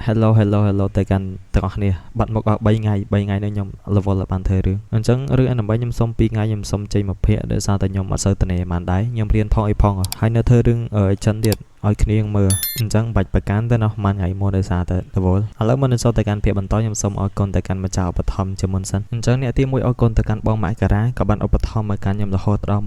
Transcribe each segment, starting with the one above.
Hello Hello Hello ទៅកាន់ទាំងអស់គ្នាបាត់មកដល់3ថ្ងៃនេះខ្ញុំ level បានធ្វើរឿងអញ្ចឹងរឿងដើម្បីខ្ញុំសុំ2ថ្ងៃខ្ញុំសុំចេញមកភាគដោយសារតែខ្ញុំអត់សូវត្នេបានដែរខ្ញុំរៀនផងអីផងហើយនៅធ្វើរឿងចិនទៀតឲ្យគ្នាមើលអញ្ចឹងបាច់ប្រកាន់ទៅណោះមួយថ្ងៃមុនដោយសារតែ level ឥឡូវមុននឹងចូលទៅកាន់ភាគបន្តខ្ញុំសូមអរគុណទៅកាន់ម្ចាស់ឧបត្ថម្ភជាមុនសិនអញ្ចឹងអ្នកទី1អរគុណទៅកាន់បងម៉ាក់ការ៉ាក៏បានឧបត្ថម្ភមកកាន់ខ្ញុំរហូតដល់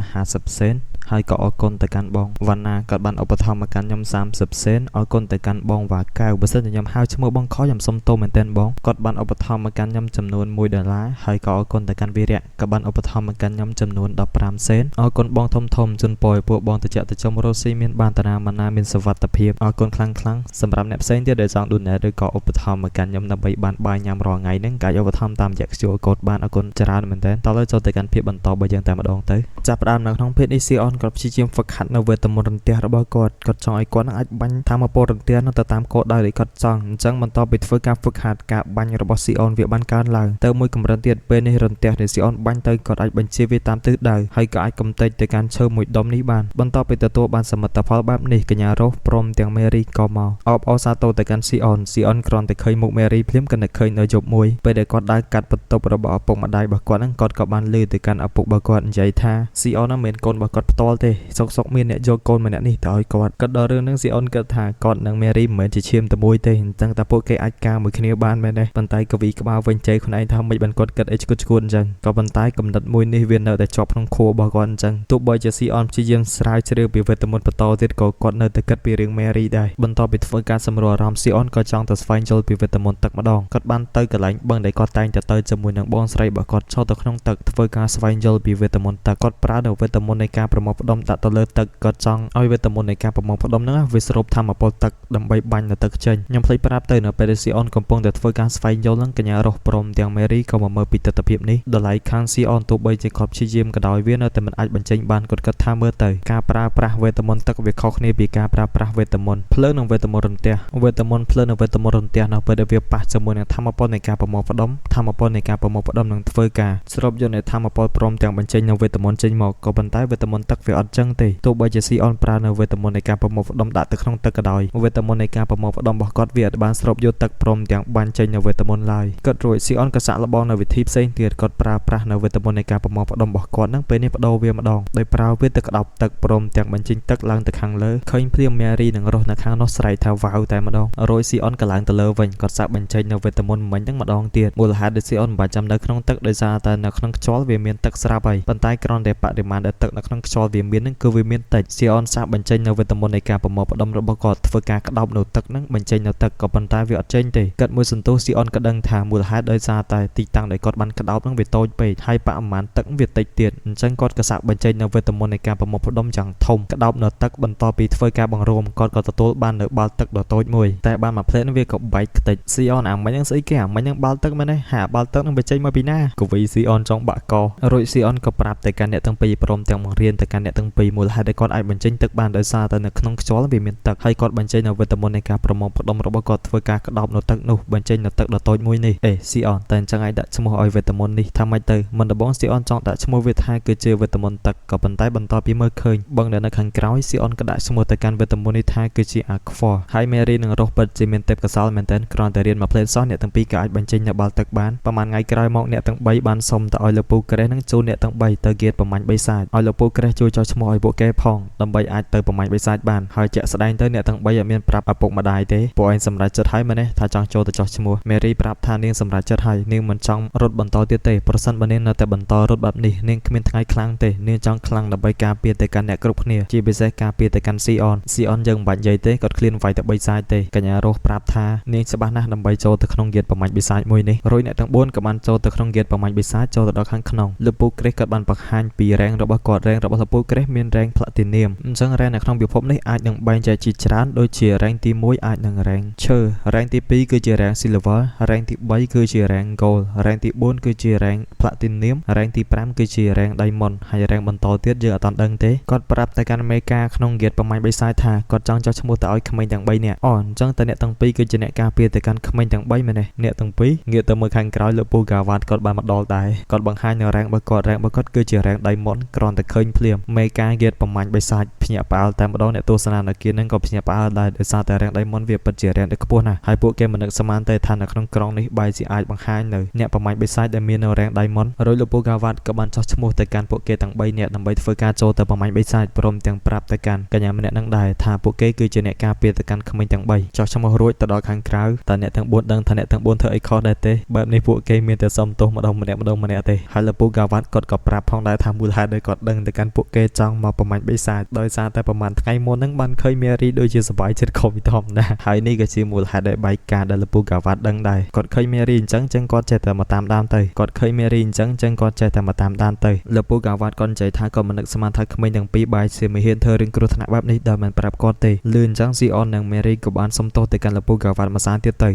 $1.50សេនហើយក៏អរគុណទៅកាន់បងវណ្ណាក៏បានឧបត្ថម្ភមកកាន់ខ្ញុំ30សេនអរគុណទៅកាន់បងវ៉ាកៅបើសិនជាខ្ញុំហៅឈ្មោះបងខុសខ្ញុំសុំទោសមែនទែនបងគាត់បានឧបត្ថម្ភមកកាន់ខ្ញុំចំនួន$1ហើយក៏អរគុណទៅកាន់វីរៈក៏បានឧបត្ថម្ភមកកាន់ខ្ញុំចំនួន15សេនអរគុណបងធំជូនពរឲ្យពួកបងតិចតិចរស់ស៊ីមានបានតារាម៉ាណាមានសុវត្ថិភាពអរគុណខ្លាំងសម្រាប់អ្នកផ្សេងទៀតដែលចង់ donate ឬក៏ឧបត្ថម្ភមកកាន់ខ្ញុំដើម្បីបានបាយញ៉ាំរាល់ថ្ងៃហ្នឹងកាយឧបត្ថម្ភតាមរយៈ QR code បានអរគុណច្រើនមែនទែនតោះចូលទៅកាន់ភាពបន្តបើយើងតែម្ដងទៅចាប់ផ្ដើមនៅក្នុងភេទនេះស៊ីអនគាត់ព្យាយាមហ្វឹកហាត់នៅវេទមន្តរន្ទះរបស់គាត់ចង់ឲ្យគាត់នឹងអាចបាញ់ធម្មពលរន្ទះនោះទៅតាមគោលដៅដែលគាត់ចង់អញ្ចឹងបន្ទាប់ពីធ្វើការហ្វឹកហាត់ការបាញ់របស់ស៊ីអនវាបានកើនឡើងទៅមួយកម្រិតទៀតពេលនេះរន្ទះដែលស៊ីអនបាញ់ទៅគាត់អាចបញ្ជាវាតាមទិសដៅហើយក៏អាចកំទេចទៅកាន់ឈើមួយដុំនេះបានបន្ទាប់ពីទទួលបានសមិទ្ធផលបែបនេះកញ្ញារស់ព្រមទាំងមេរីក៏មកអបអរសាទរទៅកាន់ស៊ីអនគ្រាន់តែឃើញមុខមេរីភ្លាមក៏នឹកឃើញនៅយប់មួយពេលដែលគាត់ដើរកាត់បន្ទប់របស់ឪពុកម្ដាយរបស់គាត់ហ្នឹងគាត់ក៏បានលើទៅកាន់ឪពុករបស់គាត់និយាយថាស៊ីអនហ្នឹងមិនកូនរបស់គាត់ផ្ទាល់ទេសុកមានអ្នកយកកូនម្នាក់នេះទៅឲ្យគាត់ដល់រឿងហ្នឹងស៊ីអនគិតថាគាត់និងមេរីមិនមែនជាឈាមតែមួយទេអញ្ចឹងតែពួកគេអាចការមួយគ្នាបានមែនទេប៉ុន្តែកវីក្បាលវិញជ័យខ្លួនឯងថាមិនបានគាត់គិតអីឈួតអញ្ចឹងក៏ប៉ុន្តែកំណត់មួយនេះវានៅតែជាប់ក្នុងខួររបស់គាត់អញ្ចឹងទោះបីជាស៊ីអនព្យាយាមស្រាវជ្រាវពីវេទមន្តបន្តទៀតក៏គាត់នៅតែគិតពីរឿងមេរីដែរបន្ទាប់ពីធ្វើការសម្រួលអារម្មណ៍ស៊ីអនក៏ចង់ទៅស្វែងយល់ពីវេទមន្តទឹកម្ដងគាត់បានទៅកន្លែងបឹងដែលគាត់តែងទៅជាមួយនឹងបងស្រីរបស់គាត់ចូលទៅក្នុងទឹកធ្វើការស្វែងយល់ពីវេទមន្តទឹកគាត់ប្រើនៅវេទមន្តនៃការប្រមូលផ្ដុំដាក់ទៅលើទឹកគាត់ចង់ឲ្យវេទមន្តនៃការប្រមូលផ្ដុំហ្នឹងវាស្រូបធម្មពលទឹកដើម្បីបាញ់នៅទឹកចេញខ្ញុំភ្លេចប្រាប់ទៅនៅពេលដែលស៊ីអនកំពុងតែធ្វើការស្វែងយល់ហ្នឹងកញ្ញារស់ព្រមទាំងមេរីក៏មកមើលពីទស្សនវិជ្ជានេះដល់ឡៃខាងស៊ីអនទោះបីជាគាត់ព្យាយាមក៏ដោយវានៅតែមិនអាចបញ្ចេញបានគាត់គិតថាមើលទៅការប្រើប្រាស់វេទមន្តទឹកវាខុសគ្នាពីការប្រើប្រាស់វេទមន្តភ្លើងនិងវេទមន្តរន្ទះវេទមន្តភ្លើងនិងវេទមន្តរន្ទះនៅពេលដែលវាប៉ះជាមួយនឹងធម្មពលនៃការប្រមូលផ្ដុំធម្មពលនៃការប្រមូលផ្ដុំនឹងធ្វើការស្រូបយកនៅធម្មពលព្រមទាំងបញ្ចេញនៅវេទមន្តចេញមកក៏ប៉ុន្តែវេទមន្តទឹកវាអត់ចឹងទេទោះបីជាស៊ីអនប្រើនៅវេទមន្តនៃការប្រមូលផ្ដុំដាក់ទៅក្នុងទឹកក៏ដោយវេទមន្តនៃការប្រមូលផ្ដុំរបស់គាត់វាអត់បានស្រូបយកទឹកព្រមទាំងបាញ់ចេញនៅវេទមន្តឡើយគាត់រួចស៊ីអនក៏សាក់លបងនៅវិធីផ្សេងទៀតគាត់ប្រើប្រាស់នៅវេទមន្តនៃការប្រមូលផ្ដុំរបស់គាត់នឹងពេលនេះបដូរវាម្ដងដោយប្រើវាទៅក្តោបទឹកព្រមទាំងបញ្ចេញទឹកឡើងទៅខាងលើឃើញភ្លាមមេរីនឹងរស់នៅខាងនោះស្រែកថាវ៉ាវតែម្ដងរួចស៊ីអនក៏ឡើងទៅលើវិញគាត់សាក់បញ្ចេញនៅវេទមន្តមិញហ្នឹងម្ដងទៀតមូលហេតុដែលស៊ីអនមិនបាច់ចាំនៅក្នុងទឹកដោយសារតែនៅក្នុងខ្យល់វាមានទឹកស្រាប់ហើយប៉ុន្តែគ្រាន់តែបរិមាណដែលទឹកនៅក្នុងខ្យល់វាមានហ្នឹងគឺវាមានតិចស៊ីអនសាក់បញ្ចេញនៅវេទមន្តនៃការប្រមូលផ្ដុំរបស់គាត់ធ្វើការក្តោបនៅទឹកហ្នឹងបញ្ចេញនៅទឹកក៏ប៉ុន្តែវាអត់ចេញទេគាត់មួយសន្ទុះស៊ីអនក៏ដឹងថាមូលហេតុដោយសារតែទីតាំងដែលគាត់បានក្តោបហ្នឹងវាតូចពេកហើយបរិមាណទឹកវាតិចទៀតអញ្ចឹងគាត់ក៏សាក់បញ្ចេញនៅវេទមន្តនៃការប្រមូលផ្ដុំយ៉ាងធំក្តោបនៅទឹកបន្ទាប់ពីធ្វើការបង្រួមគាត់ក៏ទទួលបាននៅបាល់ទឹកដ៏តូចមួយតែបានមួយផ្លេតវាក៏បែកខ្ទេចស៊ីអនអាមិញហ្នឹងស្អីគេអាមិញហ្នឹងបាល់ទឹកមែនទេហាបាល់ទឹកហ្នឹងវាចេញមកពីណាកវីស៊ីអនចង់បាក់ករួចស៊ីអនក៏ប្រាប់ទៅកាន់អ្នកទាំងពីរព្រមទាំងបង្រៀនទៅកាន់អ្នកទាំងពីរមូលហេតុដែលគាត់អាចបញ្ចេញទឹកបានដោយសារតែនៅក្នុងខ្យល់វាមានទឹកហើយគាត់បញ្ចេញនៅវេទមន្តនៃការប្រមូលផ្ដុំរបស់គាត់ធ្វើការក្តោបនៅទឹកនោះបញ្ចេញនៅទឹកដ៏តូចមួយនេះស៊ីអនតែអញ្ចឹងឯងដាក់ឈ្មោះឲ្យវេទមន្តនេះថាម៉េចទៅមិនដំបងស៊ីអនចង់ដាក់ឈ្មោះវាថាគឺជាវេទមន្តទឹកក៏ប៉ុន្តែបន្ទាប់ពីមើលឃើញបឹងដែលនៅខាងក្រោយស៊ីអនក៏ដាក់ឈ្មោះទៅកាន់វេទមន្តនេះថាគឺជា Aqua ហើយមេរីនឹងរស់ពិតជាមានទេពកោសល្យមែនទែនគ្រាន់តែរៀនមួយផ្លេតសោះអ្នកទាំងពីរក៏អាចបញ្ចេញនៅបាល់ទឹកបានប្រហែលថ្ងៃក្រោយមកអ្នកទាំង3បានសុំទៅឲ្យលោកពូក្រេះនឹងជួលអ្នកទាំង3ទៅហ្គេតប្រមាញ់បិសាចឲ្យលោកពូក្រេះជួយចោះឈ្មោះឲ្យពួកគេផងដើម្បីអាចទៅប្រមាញ់បិសាចបានហើយជាក់ស្ដែងទៅអ្នកទាំង3អត់មានប្រាប់ឪពុកម្ដាយទេពួកឯងសម្រេចចិត្តហើយមែនទេថាចង់ចូលទៅចោះឈ្មោះមេរីប្រាប់ថានាងសម្រេចចិត្តហើយនាងមិនចង់រត់បន្តទៀតទេប្រសិនបើនាងនៅតែបន្តរត់បែបនេះនាងគ្មានថ្ងៃខ្លាំងទេនាងចង់ខ្លាំងដើម្បីការពារទៅកាន់អ្នកគ្រប់គ្នាជាពិសេសការពារទៅកាន់ស៊ីអនយើងមិនបាច់និយាយទេគាត់ឃ្លានវាយទៅបិសាចទេកញ្ញារស់ប្រាប់ថានាងច្បាស់ណាស់ដើម្បីចូលទៅក្នុងហ្គេតប្រមាញ់បិសាចមួយនេះរួចអ្នកទាំង4ក៏បានចូលទៅក្នុងហ្គេតប្រមាញ់បិសាចចូលទៅដល់ខាងក្នុងលោកពូក្រេះក៏បានបង្ហាញពីរ៉េងរបស់គាត់រ៉េងរបស់លោកពូក្រេះមានរ៉េង Platinum អញ្ចឹងរ៉េងនៅក្នុងពិភពនេះអាចនឹងបែងចែកជាច្រើនដូចជារ៉េងទី1អាចនឹងរ៉េងឈើរ៉េងទី2គឺជារ៉េង Silver រ៉េងទី3គឺជារ៉េង Gold រ៉េងទី4គឺជារ៉េង Platinum រ៉េងទី5គឺជារ៉េង Diamond ហើយរ៉េងបន្តទៀតយើងអត់ទាន់ដឹងទេគាត់ប្រាប់ទៅកាន់មេការក្នុងហ្គេតប្រ មាញ់បិសាចថាគាត់ចង់ចោះឈ្មោះទៅឲ្យក្មេងទាំង3នាក់អញ្ចឹងតែអ្នកទាំងពីរគឺជាអ្នកការពារទៅកាន់ក្មេងទាំង3មែនទេអ្នកទាំងពីរងាកទៅមើលខាងក្រោយលោកពូកាវ៉ាត់គាត់បានមកដល់ដែរគាត់បង្ហាញនៅរ៉ាំងរបស់គាត់គឺជារ៉ាំង Diamond គ្រាន់តែឃើញភ្លាមមេការងារប្រមាញ់បិសាចភ្ញាក់ផ្អើលតែម្ដងអ្នកទស្សនានៅគៀននឹងក៏ភ្ញាក់ផ្អើលដែរដោយសារតែរ៉ាំង Diamond វាពិតជារ៉ាំងដែលខ្ពស់ណាស់ហើយពួកគេមិននឹកស្មានទេថានៅក្នុងក្រុងនេះបែរជាអាចបង្ហាញនៅអ្នកប្រមាញ់បិសាចដែលមាននៅរ៉ាំង Diamond រួចលោកពូកាវ៉ាត់ក៏បានចោះឈ្មោះទៅកាន់ពួកគេទាំង3នាក់ដើម្បីធ្វើការចូលទៅប្រមាញ់បិសាចព្រមទាំងប្រាប់ទៅកាន់កញ្ញាម្នាក់នឹងដែរថាពួកគេគឺជាអ្នកការពារទៅកាន់ក្មេងទាំង3ចោះឈ្មោះរួចទៅដល់ខាងក្រៅតែអ្នកទាំង4ដឹងថាអ្នកទាំង4ធ្វើអីខុសដែរទេបែបនេះពួកគេមានតែសុំទោសម្ដងម្នាក់ទេហើយលោកពូកាវ៉ាត់គាត់ក៏ប្រាប់ផងដែរថាមូលហេតុដែលគាត់ដឹងទៅកាន់ពួកគេចង់មកប្រមាញ់បិសាចដោយសារតែប្រហែលថ្ងៃមុនហ្នឹងបានឃើញមេរីដូចជាសប្បាយចិត្តខុសពីធម្មតាហើយនេះក៏ជាមូលហេតុដែលបែកការដែលលោកពូកាវ៉ាត់ដឹងដែរគាត់ឃើញមេរីអញ្ចឹងគាត់ចេះតែមកតាមដានទៅគាត់ឃើញមេរីអញ្ចឹងគាត់ចេះតែមកតាមដានទៅលោកពូកាវ៉ាត់គាត់និយាយថាគាត់មិននឹកស្មានថាក្មេងទាំងពីរបែរជាមិនហ៊ានធ្វើរឿងគ្រោះថ្នាក់បែបនេះដោយមិនប្រាប់គាត់ទេលឿនអញ្ចឹងស៊ីអននិងមេរីក៏បានសុំទោសទៅកាន់លោកពូកាវ៉ាត់មួយសារទៀតទៅ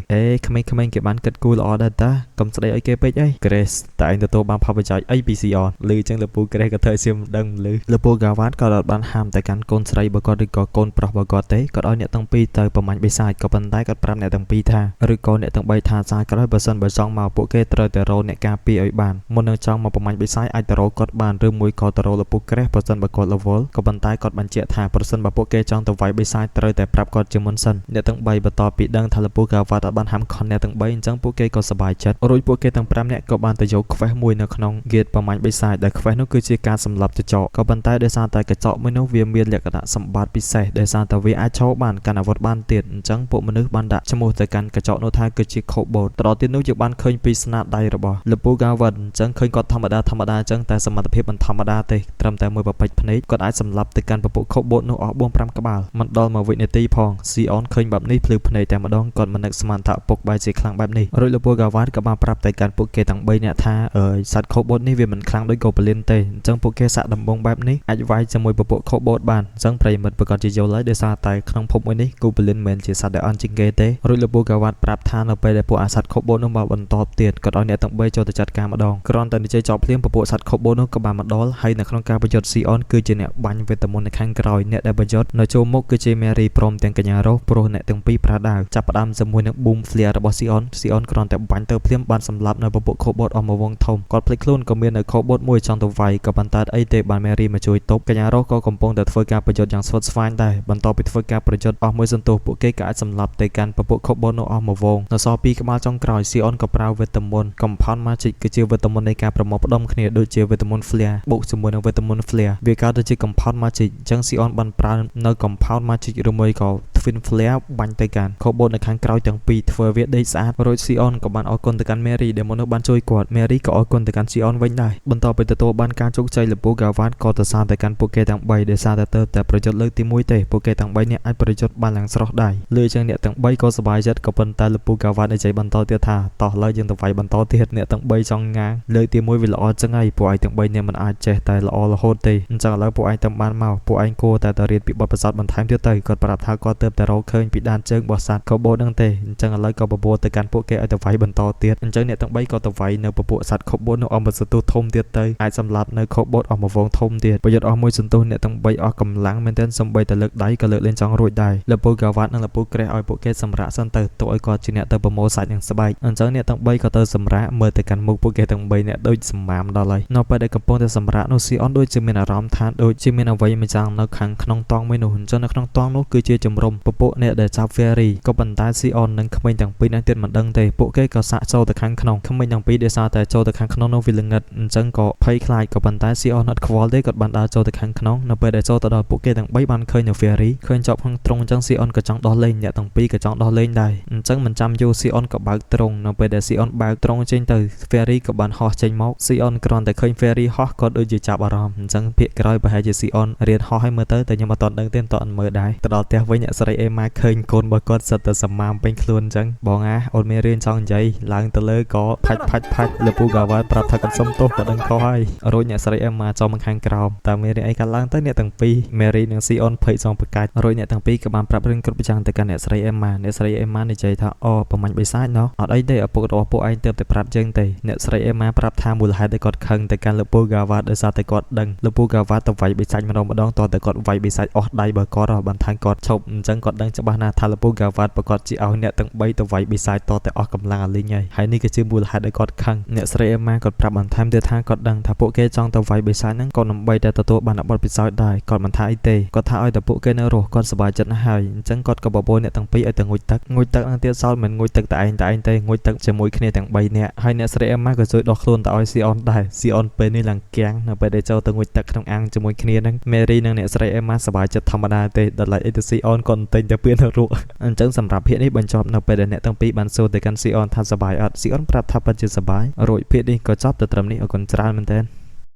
ក្មេងៗគេបានគិតគូរល្អដែរតាកុំស្ដីឲ្យគេពេកអី Grace តែឯងទទួលបានផលប្រយោជន៍អីពីស៊ីអនលឺអញ្ចឹងលោកពូ Grace ក៏ធ្វើជាមិនដឹងមិនលឺលោកពូកាវ៉ាត់ក៏បានហាមទៅកាន់កូនស្រីរបស់គាត់ឬក៏កូនប្រុសរបស់គាត់ទេគាត់ឲ្យអ្នកទាំងពីរទៅប្រមាញ់បិសាចក៏ប៉ុន្តែគាត់ប្រាប់អ្នកទាំងពីរថាឬក៏អ្នកទាំង3ថាសាក្រោយបើសិនបើចង់មកពួកគេត្រូវតែរកអ្នកការពារឲ្យបានមុននឹងចង់មកប្រមាញ់បិសាចអាចទៅរកគាត់បានឬមួយក៏ទៅរកលោកពូ Grace បើសិនបើគាត់រវល់ក៏ប៉ុន្តែគាត់បញ្ជាក់ថាប្រសិនបើពួកគេចង់ទៅវាយបិសាចត្រូវតែប្រាប់គាត់ជាមុនសិនអ្នកទាំង3បន្ទាប់ពីដឹងថាលោកពូកាវ៉ាត់បានហាមឃាត់អ្នកទាំង3អញ្ចឹងពួកគេក៏សប្បាយចិត្តរួចពួកគេទាំង5នាក់ក៏បានទៅយក quest មួយនៅក្នុង gate ប្រមាញ់បិសាចដែល quest នោះគឺជាការសម្លាប់ចចកក៏ប៉ុន្តែដោយសារតែកញ្ចក់មួយនោះវាមានលក្ខណៈសម្បត្តិពិសេសដោយសារតែវាអាចឈរបានកាន់អាវុធបានទៀតអញ្ចឹងពួកមនុស្សបានដាក់ឈ្មោះទៅកាន់កញ្ចក់នោះថាគឺជា Cobalt តទៅទៀតនោះយើងបានឃើញពីស្នាដៃរបស់លោកពូកាវ៉ាត់អញ្ចឹងឃើញគាត់ធម្មតាអញ្ចឹងតែសមត្ថភាពមិនធម្មតាទេត្រឹមតែមួយប្រពេចភ្នែកគាត់អាចសម្លាប់ទៅកាន់ពពួក Cobalt នោះអស់ 4-5 ក្បាលមិនដល់1វិនាទីផងស៊ីអនឃើញបែបនេះភ្លឺភ្នែកតែម្ដងគាត់មិននឹកស្មានថាពុកបែរជាខ្លាំងបែបនេះរួចលោកពូកាវ៉ាត់ក៏បានប្រាប់ទៅកាន់ពួកគេទាំង3នាក់ថាសត្វ Cobalt នេះវាមិនខ្លាំងដូច Goblin ទេអញ្ចឹងពួកគេសាក់ដំបងបែបនេះអាចវាយជាមួយពពួក Cobalt បានអញ្ចឹងប្រិយមិត្តប្រកាសជាយល់ហើយដោយសារតែក្នុងភពមួយនេះ Goblin មិនមែនជាសត្វដែលអន់ជាងគេទេរួចលោកពូកាវ៉ាត់ប្រាប់ថានៅពេលដែលពួកអាសត្វ Cobalt នោះមកបន្តទៀតគាត់ឲ្យអ្នកទាំង3ចូលទៅចាត់ការម្ដងគ្រាន់តែនិយាយចប់ភ្លាមពពួកសត្វ Cobalt នោះក៏បានមកដល់ហើយនៅក្នុងការប្រយុទ្ធ Sion គឺជាអ្នកបាញ់វេទមន្តនៅខាងក្រោយអ្នកដែលប្រយុទ្ធនៅចូលមុខគឺជា Mary ព្រមទាំងកញ្ញារ៉ូព្រោះអ្នកទាំងពីរប្រើដាវចាប់ផ្ដើមជាមួយនឹង Boom Flare របស់ Sion គ្រាន់តែបាញ់ទៅភ្លាមបានសម្លាប់នៅពពួក Cobalt អស់មួយវងធំគាត់ភ្លេចខ្លួនក៏មាននៅ Cobalt មួយចង់ទៅវាយក៏ប៉ុន្តែអីទេបាន Mary មកជួយទប់កញ្ញារ៉ូក៏កំពុងតែធ្វើការប្រយុទ្ធយ៉ាងស្វិតស្វាញដែរបន្ទាប់ពីធ្វើការប្រយុទ្ធអស់មួយសន្ទុះពួកគេក៏អាចសម្លាប់ទៅកាន់ពពួក Cobalt នោះអស់មួយវងនៅសល់2ក្បាលចុងក្រោយ Sion ក៏ប្រើវេទមន្ត Compound Magic គឺជាវេទមន្តនៃការប្រមូលផ្ដុំគ្នាដូចជាវេទមន្ត Flare បូកជាមួយនឹងវេទមន្ត Flare វាកើតទៅជា Compound Magic អញ្ចឹង Sion បានប្រើនៅ Compound Magic ឬមួយក៏ Twin Flare បាញ់ទៅកាន់ Cobalt នៅខាងក្រោយទាំងពីរធ្វើវាដេកស្អាតរួច Sion ក៏បានអរគុណទៅកាន់ Mary ដែលមនុស្សបានជួយគាត់ Mary ក៏អរគុណទៅកាន់ Sion វិញដែរបន្ទាប់ពីទទួលបានការជោគជ័យលោកពូកាវ៉ាត់ក៏ទៅសារទៅកាន់ពួកគេទាំង3ដោយសារតែប្រយុទ្ធលើកទី1ទេពួកគេទាំង3នាក់អាចប្រយុទ្ធបានយ៉ាងស្រស់ដែរលឺចឹងអ្នកទាំង3ក៏សប្បាយចិត្តក៏ប៉ុន្តែលោកពូកាវ៉ាត់និយាយបន្តទៀតថាតោះឡើយយើងទៅវាយបន្តទៀតអ្នកទាំង3ចង់ងាងលើកទី1វាល្អចឹងហើយពួកឯងទាំង3នាក់មិនអាចចេះតែល្អរហូតទេអញ្ចឹងឥឡូវពួកឯងទាំងបានមកពួកឯងគួរតែរៀនពីបទពិសោធន៍បន្ថែមទៀតទៅគាត់ប្រាប់ថាគាត់ទើបតែរកឃើញពីដានជើងរបស់សត្វ Cobalt ហ្នឹងទេអញ្ចឹងឥឡូវក៏បបួលទៅកាន់ពួកគេឲ្យទៅវាយបន្តទៀតអញ្ចឹងអ្នកទាំង3ក៏ទៅវាយនៅពពួកសត្វ Cobalt នោះអស់មួយសន្ទុះធំទៀតទៅអាចសម្លាប់នៅ Cobalt អស់មួយវងធំទៀតប្រយុទ្ធអស់មួយសន្ទុះអ្នកទាំង3អស់កម្លាំងមែនទែនសំបីតែលើកដៃក៏លើកលេងចង់រួចដែរលោកពូកាវ៉ាត់និងលោកពូ Grace ឲ្យពួកគេសម្រាកសិនទៅទុកឲ្យគាត់ជាអ្នកទៅប្រមូលសាច់និងស្បែកអញ្ចឹងអ្នកទាំង3ក៏ទៅសម្រាកមើលទៅកាន់មុខពួកគេទាំង3អ្នកដូចសម្មាមដល់ហើយនៅពេលដែលកំពុងតែសម្រាកនោះ Sion ដូចជាមានអារម្មណ៍ថាដូចជាមានអ្វីមួយយ៉ាងនៅខាងក្នុងតង់មួយនោះអញ្ចឹងនៅក្នុងតង់នោះគឺជាជំរំពពួកអ្នកដែលចាប់ Fairy ក៏ប៉ុន្តែ Sion និងក្មេងទាំងពីរនាក់ទៀតមិនដឹងទេពួកគេក៏សាកចូលទៅខាងក្នុងក្មេងទាំងពីរដោយសារតែចូលទៅខាងក្នុងនោះវាល្ងឹតអញ្ចឹងក៏ភ័យខ្លាចក៏ប៉ុន្តែ Sion អត់ខ្វល់ទេគាត់បានដើរចូលទៅខាងក្នុងនៅពេលដែលចូលទៅដល់ពួកគេទាំង3បានឃើញនៅ Fairy ឃើញជាប់ក្នុងទ្រុងអញ្ចឹង Sion ក៏ចង់ដោះលែងអ្នកទាំងពីរក៏ចង់ដោះលែងដែរអញ្ចឹងមិនចាំយូរ Sion ក៏បើកទ្រុងនៅពេលដែល Sion បើកទ្រុងចេញទៅ Fairy ក៏បានហោះចេញមក Sion គ្រាន់តែឃើញ Fairy ហោះក៏ដូចជាចាប់អារម្មណ៍អញ្ចឹងភាគក្រោយប្រហែលជា Sion រៀនហោះឲ្យមើលទៅតែខ្ញុំអត់ទាន់ដឹងទេមិនទាន់មើលដែរទៅដល់ផ្ទះវិញអ្នកស្រី Emma ឃើញកូនរបស់គាត់សិតតែសម្មាមពេញខ្លួនអញ្ចឹងបងអូនមានរៀនចង់និយាយឡើងទៅលើក៏ផាច់លោកពូកាវ៉ាត់ប្រាប់ថាគាត់សុំទោសគាត់ដឹងខុសហើយរួចអ្នកស្រី Emma ចូលមកខាងក្រោមតើមានរឿងអីកើតឡើងទៅអ្នកទាំងពីរ Mary និង Sion ភ័យសងប្រកាច់រួចអ្នកទាំងពីរក៏បានប្រាប់រឿងគ្រប់យ៉ាងទៅកាន់អ្នកស្រី Emma អ្នកស្រី Emma និយាយថាអូប្រមាញ់បិសាចណោះអត់អីទេឪពុករបស់ពួកឯងទើបតែប្រាប់យើងទេអ្នកស្រី Emma ប្រាប់ថាមូលហេតុដែលគាត់ខឹងទៅកាន់លោកពូកាវ៉ាត់ដោយសារតែគាត់ដឹងលោកពូកាវ៉ាត់ទៅវាយបិសាចម្ដងតើគាត់វាយបិសាច សាច់អស់ដៃបើគាត់បន្ថែមគាត់ឈប់អញ្ចឹងគាត់ដឹងច្បាស់ណាស់ថាលពូហ្គាវ៉ាត់ប្រកាសជាឲ្យអ្នកទាំង3ទៅវាយបិសាចតតែអស់កម្លាំងអាលីងហើយនេះគឺជាមូលហេតុឲ្យគាត់ខឹងអ្នកស្រីអេម៉ាគាត់ប្រាប់បន្ថែមទៀតថាគាត់ដឹងថាពួកគេចង់ទៅវាយបិសាចហ្នឹងក៏ដើម្បីតែទទួលបានបទពិសោធន៍ដែរគាត់មិនថាអីទេគាត់ថាឲ្យតែពួកគេនៅរស់គាត់សប្បាយចិត្តណាស់ហើយអញ្ចឹងគាត់ក៏បបួលអ្នកទាំងពីរឲ្យទៅងូតទឹកហ្នឹងទៀតសល់មិនងូតទឹកតែឯងទេងូតទឹកជាមួយគ្នាទាំង3នាក់ហើយអ្នកស្រីអេម៉ាក៏ជួយដោះខ្លួនទៅឲ្យស៊ីអនដែរស៊ីអនពេលនេះឡើងគាំងនៅពេលដែលចូលទៅងូតទឹកក្នុងអាងជាមួយគ្នាហ្នឹងមេរីនិងអ្នកស្រីអេម៉ាសប្បាយចិត្តធម្មតាទេដល់ឡែកអីទៅស៊ីអនគាត់ទិញតែពៀនទៅរក់អញ្ចឹងសម្រាប់ភាគនេះបញ្ចប់នៅពេលដែលអ្នកទាំងពីរបានសួរទៅកាន់ស៊ីអនថាសប្បាយអត់ស៊ីអនប្រាប់ថាពិតជាសប្បាយរួចភាគនេះក៏ចប់ទៅត្រឹមនេះអរគុណច្រើនមែនទែន